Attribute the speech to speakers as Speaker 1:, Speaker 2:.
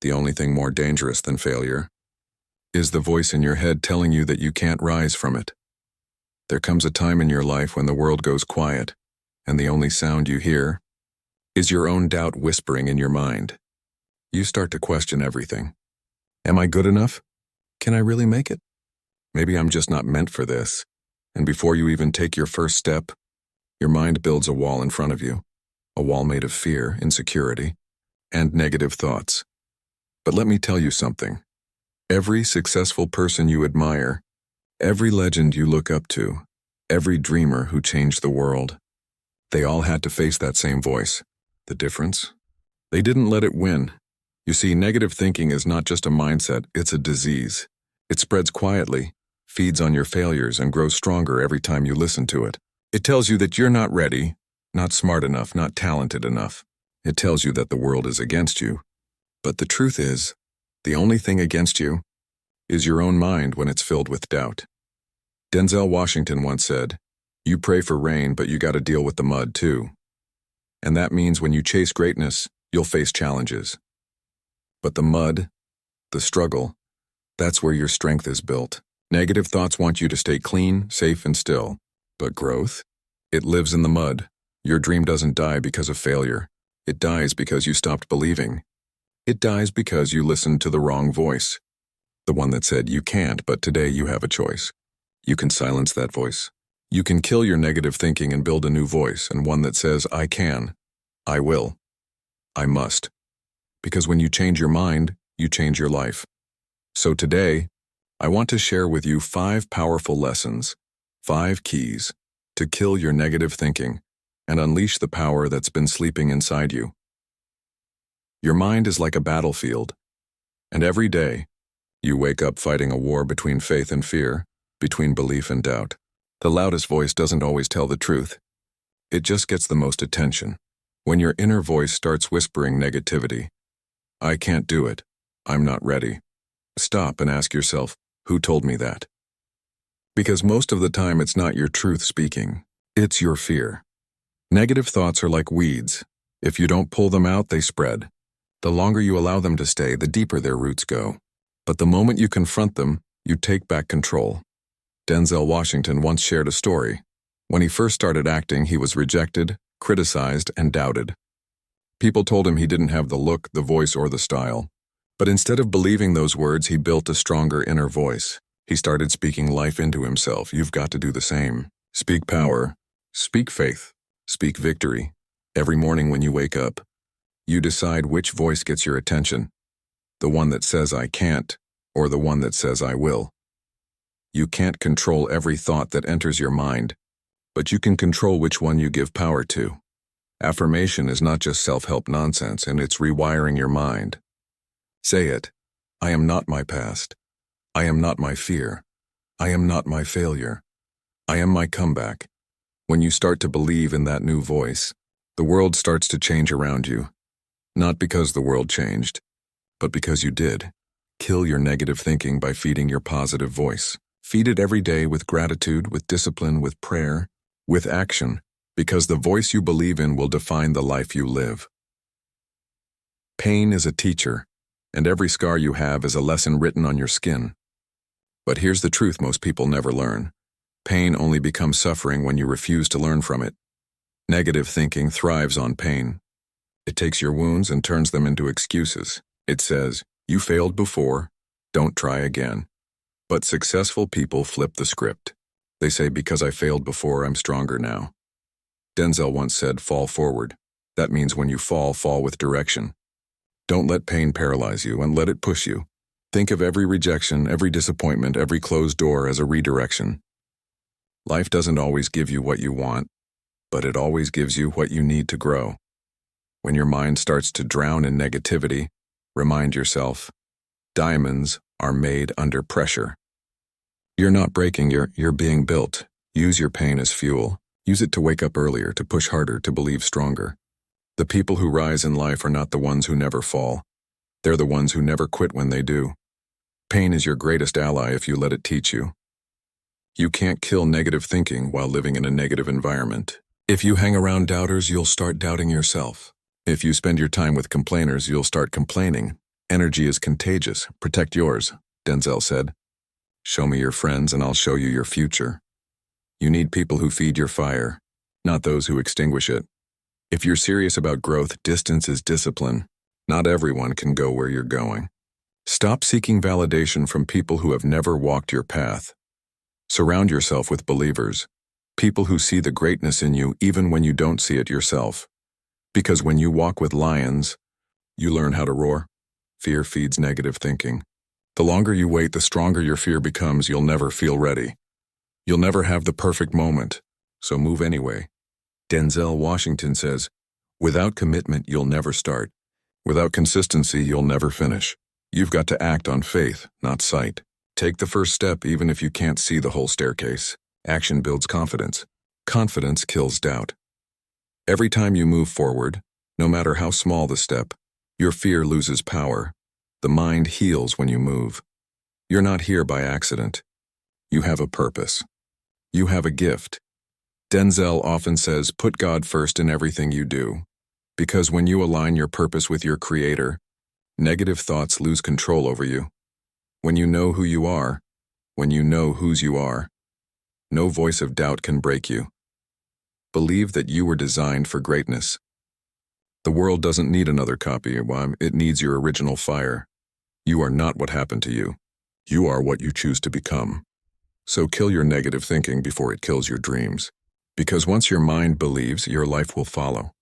Speaker 1: the only thing more dangerous than failure, is the voice in your head telling you that you can't rise from it. There comes a time in your life when the world goes quiet, and the only sound you hear is your own doubt whispering in your mind. You start to question everything. Am I good enough? Can I really make it? Maybe I'm just not meant for this. And before you even take your first step, your mind builds a wall in front of you, a wall made of fear, insecurity, and negative thoughts. But let me tell you something. Every successful person you admire, every legend you look up to, every dreamer who changed the world, they all had to face that same voice. The difference? They didn't let it win. You see, negative thinking is not just a mindset, it's a disease. It spreads quietly, feeds on your failures, and grows stronger every time you listen to it. It tells you that you're not ready, not smart enough, not talented enough. It tells you that the world is against you. But the truth is, the only thing against you is your own mind when it's filled with doubt. Denzel Washington once said, "You pray for rain, but you gotta deal with the mud too." And that means when you chase greatness, you'll face challenges. But the mud, the struggle, that's where your strength is built. Negative thoughts want you to stay clean, safe, and still. But growth? It lives in the mud. Your dream doesn't die because of failure. It dies because you stopped believing. It dies because you listened to the wrong voice. The one that said you can't, but today you have a choice. You can silence that voice. You can kill your negative thinking and build a new voice, and one that says, I can, I will, I must. Because when you change your mind, you change your life. So today, I want to share with you 5 powerful lessons, 5 keys to kill your negative thinking and unleash the power that's been sleeping inside you. Your mind is like a battlefield, and every day, you wake up fighting a war between faith and fear, between belief and doubt. The loudest voice doesn't always tell the truth. It just gets the most attention. When your inner voice starts whispering negativity, I can't do it, I'm not ready, stop and ask yourself, who told me that? Because most of the time it's not your truth speaking, it's your fear. Negative thoughts are like weeds. If you don't pull them out, they spread. The longer you allow them to stay, the deeper their roots go. But the moment you confront them, you take back control. Denzel Washington once shared a story. When he first started acting, he was rejected, criticized, and doubted. People told him he didn't have the look, the voice, or the style. But instead of believing those words, he built a stronger inner voice. He started speaking life into himself. You've got to do the same. Speak power. Speak faith. Speak victory. Every morning when you wake up, you decide which voice gets your attention. The one that says I can't, or the one that says I will. You can't control every thought that enters your mind, but you can control which one you give power to. Affirmation is not just self-help nonsense, and it's rewiring your mind. Say it. I am not my past. I am not my fear. I am not my failure. I am my comeback. When you start to believe in that new voice, the world starts to change around you. Not because the world changed, but because you did. Kill your negative thinking by feeding your positive voice. Feed it every day with gratitude, with discipline, with prayer, with action, because the voice you believe in will define the life you live. Pain is a teacher, and every scar you have is a lesson written on your skin. But here's the truth most people never learn. Pain only becomes suffering when you refuse to learn from it. Negative thinking thrives on pain. It takes your wounds and turns them into excuses. It says, you failed before, don't try again. But successful people flip the script. They say, because I failed before, I'm stronger now. Denzel once said, fall forward. That means when you fall, fall with direction. Don't let pain paralyze you, and let it push you. Think of every rejection, every disappointment, every closed door as a redirection. Life doesn't always give you what you want, but it always gives you what you need to grow. When your mind starts to drown in negativity, remind yourself, diamonds are made under pressure. You're not breaking, you're being built. Use your pain as fuel. Use it to wake up earlier, to push harder, to believe stronger. The people who rise in life are not the ones who never fall. They're the ones who never quit when they do. Pain is your greatest ally if you let it teach you. You can't kill negative thinking while living in a negative environment. If you hang around doubters, you'll start doubting yourself. If you spend your time with complainers, you'll start complaining. Energy is contagious. Protect yours, Denzel said. Show me your friends and I'll show you your future. You need people who feed your fire, not those who extinguish it. If you're serious about growth, distance is discipline. Not everyone can go where you're going. Stop seeking validation from people who have never walked your path. Surround yourself with believers, people who see the greatness in you even when you don't see it yourself. Because when you walk with lions, you learn how to roar. Fear feeds negative thinking. The longer you wait, the stronger your fear becomes. You'll never feel ready. You'll never have the perfect moment, so move anyway. Denzel Washington says, without commitment, you'll never start. Without consistency, you'll never finish. You've got to act on faith, not sight. Take the first step even if you can't see the whole staircase. Action builds confidence. Confidence kills doubt. Every time you move forward, no matter how small the step, your fear loses power. The mind heals when you move. You're not here by accident. You have a purpose. You have a gift. Denzel often says, put God first in everything you do. Because when you align your purpose with your Creator, negative thoughts lose control over you. When you know who you are, when you know whose you are, no voice of doubt can break you. Believe that you were designed for greatness. The world doesn't need another copy, it needs your original fire. You are not what happened to you. You are what you choose to become. So kill your negative thinking before it kills your dreams. Because once your mind believes, your life will follow.